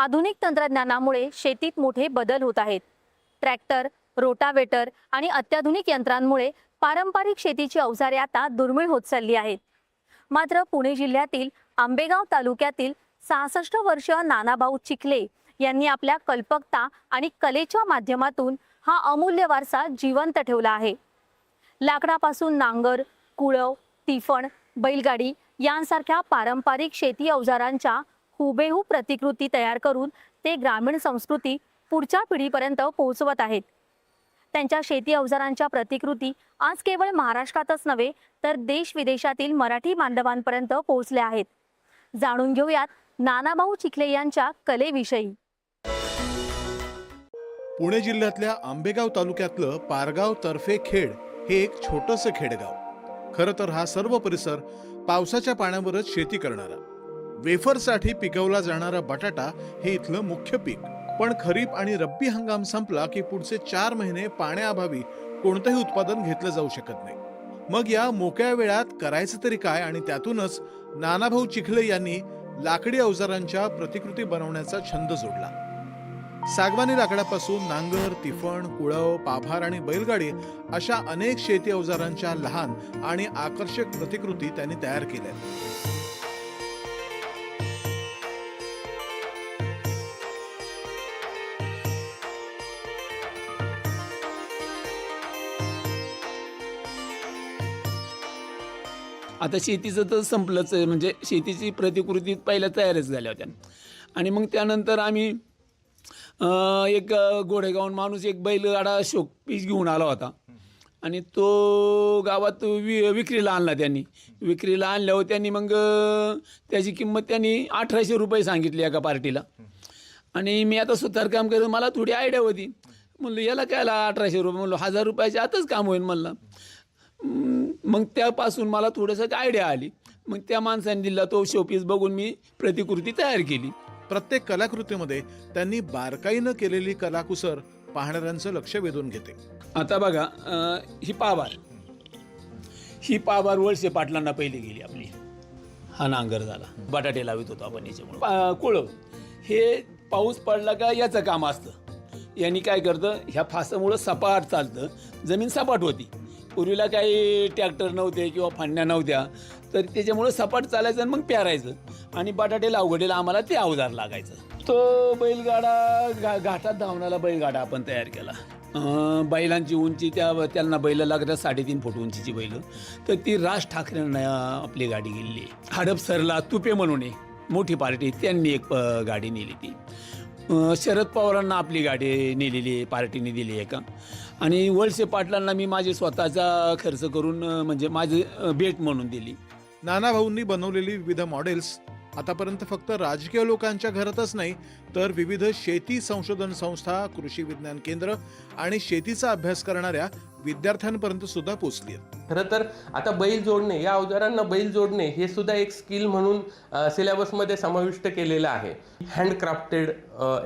आधुनिक तंत्रज्ञानामुळे शेतीत मोठे बदल होत आहेत। ट्रॅक्टर, रोटावेटर आणि अत्याधुनिक यंत्रांमुळे पारंपरिक शेतीची अवजारे आता दुर्मिळ होत चालली आहेत। मात्र पुणे जिल्ह्यातील आंबेगाव तालुक्यातील 66 वर्षीय नानाभाऊ चिखले यांनी आपल्या कल्पकता आणि कलेच्या माध्यमातून हा अमूल्य वारसा जिवंत ठेवला आहे। लाकडापासून नांगर, कुळव, तिफण, बैलगाडी यांसारख्या पारंपरिक शेती अवजारांच्या हुबेहूब प्रतिकृती तयार करून ते ग्रामीण संस्कृती पुढच्या पिढीपर्यंत पोहोचवत आहेत। त्यांच्या शेती अवजारांच्या प्रतिकृती आज केवळ महाराष्ट्रातच नव्हे तर देश विदेशातील मराठी बांधवांपर्यंत पोहोचल्या आहेत। जाणून घेऊयात नानाभाऊ चिखले यांच्या कलेविषयी। पुणे जिल्ह्यातल्या आंबेगाव तालुक्यातलं पारगाव तर्फे खेड हे एक छोटंसं खेडेगाव। खरं तर हा सर्व परिसर पावसाच्या पाण्यावरच शेती करणारा, वेफरसाठी पिकवला जाणारा बटाटा हे इथलं मुख्य पीक। पण खरीप आणि रब्बी हंगाम संपला की पुढचे 4 महिने पाण्याअभावी कोणतंही उत्पादन घेतलं जाऊ शकत नाही। मग या मोकळ्या वेळात करायचं तरी काय, आणि त्यातूनच नानाभाऊ चिखले यांनी लाकडी अवजारांच्या प्रतिकृती बनवण्याचा छंद जोडला। सागवानी लाकडापासून नांगर, तिफण, कुळव, पाभार आणि बैलगाडी अशा अनेक शेती अवजारांच्या लहान आणि आकर्षक प्रतिकृती त्यांनी तयार केल्या। आता शेतीचं तर संपलंच आहे, म्हणजे शेतीची प्रतिकृती पहिल्या तयारच झाल्या होत्या। आणि मग त्यानंतर आम्ही एक गोडेगावून माणूस एक बैलगाडा शोक पीस घेऊन आला होता आणि तो गावात विक्रीला आणला। त्यांनी विक्रीला आणल्यावर त्यांनी मग त्याची किंमत त्यांनी 1800 रुपये सांगितली एका पार्टीला। आणि मी आता सुतारकाम करत, मला थोडी आयडिया होती, म्हणलं याला कायला 1800 रुपये, म्हणलं 1000 रुपयाच्या आतच काम होईल म्हणलं। मग त्यापासून मला थोडंसं आयडिया आली। मग त्या माणसाने दिला तो शोपीस बघून मी प्रतिकृती तयार केली। प्रत्येक कलाकृतीमध्ये त्यांनी बारकाईनं केलेली कलाकुसर पाहणाऱ्यांचं लक्ष वेधून घेते। आता बघा, ही पाभार वळसे पाटलांना पहिली गेली आपली। हा नांगर झाला, बटाटे लावित होतो आपण याच्यामुळे। कुळव हे पाऊस पडला का याचं काम असतं। यांनी काय करतं, ह्या फासामुळं सपाट चालतं, जमीन सपाट होती। पूर्वीला काही ट्रॅक्टर नव्हते किंवा फांड्या नव्हत्या, तर त्याच्यामुळं सपाट चालायचं आणि मग पेरायचं। आणि बटाटे लावगडीला आम्हाला ते अवजार लागायचं। तो बैलगाडा घाटात धावणारा बैलगाडा आपण तयार केला। बैलांची उंची त्यांना बैल लागतात 3.5 फूट उंचीची बैल। तर ती राज ठाकरेंना आपली गाडी गेलेली। हडपसरला तुपे म्हणून मोठी पार्टी, त्यांनी एक गाडी नेली ती। शरद पवारांना आपली गाडी नेलेली पार्टीने दिली आहे का। आणि वळसे पाटलांना मी माझे स्वतःचा खर्च करून म्हणजे माझे भेट म्हणून दिली। नानाभाऊंनी बनवलेली विविध मॉडेल्स आतापर्यंत फक्त राजकीय लोकांच्या घरातच नाही तर विविध शेती संशोधन संस्था, कृषी विज्ञान केंद्र आणि शेतीचा अभ्यास करणाऱ्या विद्यार्थ्यांपर्यंत सुद्धा पोहोचली आहेत। खरं तर आता बैल जोडणे, या अवजारांना बैल जोडणे हे सुद्धा एक स्किल म्हणून सिलेबसमध्ये समाविष्ट केलेलं आहे। हँडक्राफ्टेड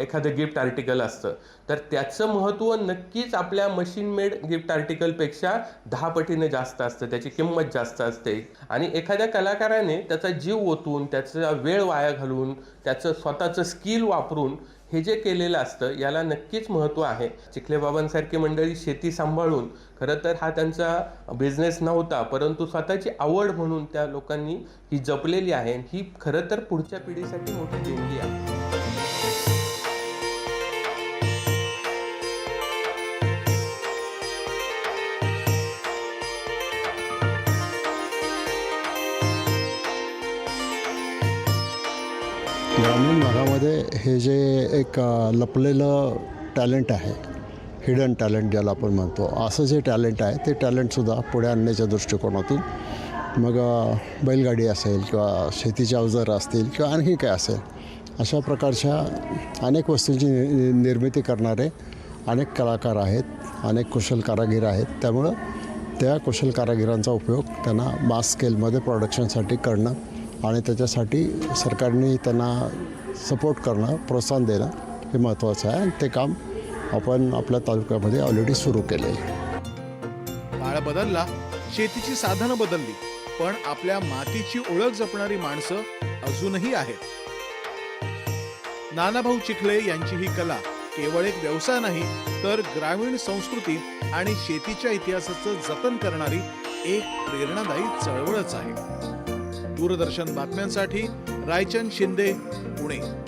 एखादं गिफ्ट आर्टिकल असतं तर त्याचं महत्त्व नक्कीच आपल्या मशीन मेड गिफ्ट आर्टिकलपेक्षा 10 पटीने जास्त असतं, त्याची किंमत जास्त असते। आणि एखाद्या कलाकाराने त्याचा जीव ओतून, त्याचा वेळ वाया घालून, त्याचं स्वतःचं स्किल वापरून हे जे केलेलं असतं याला नक्कीच महत्त्व आहे। चिखले बाबांसारखी मंडळी शेती सांभाळून, खरं तर हा त्यांचा बिझनेस नव्हता परंतु स्वतःची आवड म्हणून त्या लोकांनी ही जपलेली आहे। ही खरं तर पुढच्या पिढीसाठी मोठी देणगी आहे। ग्रामीण भागामध्ये हे जे एक लपलेलं टॅलेंट आहे, हिडन टॅलेंट ज्याला आपण म्हणतो, असं जे टॅलेंट आहे ते टॅलेंटसुद्धा पुढे आणण्याच्या दृष्टिकोनातून मग बैलगाडी असेल किंवा शेतीचे अवजारं असतील किंवा आणखी काय असेल, अशा प्रकारच्या अनेक वस्तूंची निर्मिती करणारे अनेक कलाकार आहेत, अनेक कुशल कारागीर आहेत। त्यामुळं त्या कुशल कारागिरांचा उपयोग त्यांना मास स्केलमध्ये प्रोडक्शनसाठी करणं आणि त्याच्यासाठी सरकारने त्यांना सपोर्ट करणं, प्रोत्साहन देणं हे महत्त्वाचं आहे। आणि ते काम आपण आपल्या तालुक्यामध्ये ऑलरेडी सुरू केले आहे। काळ बदलला, शेतीची साधनं बदलली, पण आपल्या मातीची ओळख जपणारी माणसं अजूनही आहेत। नानाभाऊ चिखले यांची ही कला केवळ एक व्यवसाय नाही, तर ग्रामीण संस्कृती आणि शेतीच्या इतिहासाचं जतन करणारी एक प्रेरणादायी चळवळच आहे. दूरदर्शन बातम्यांसाठी रायचंद शिंदे, पुणे.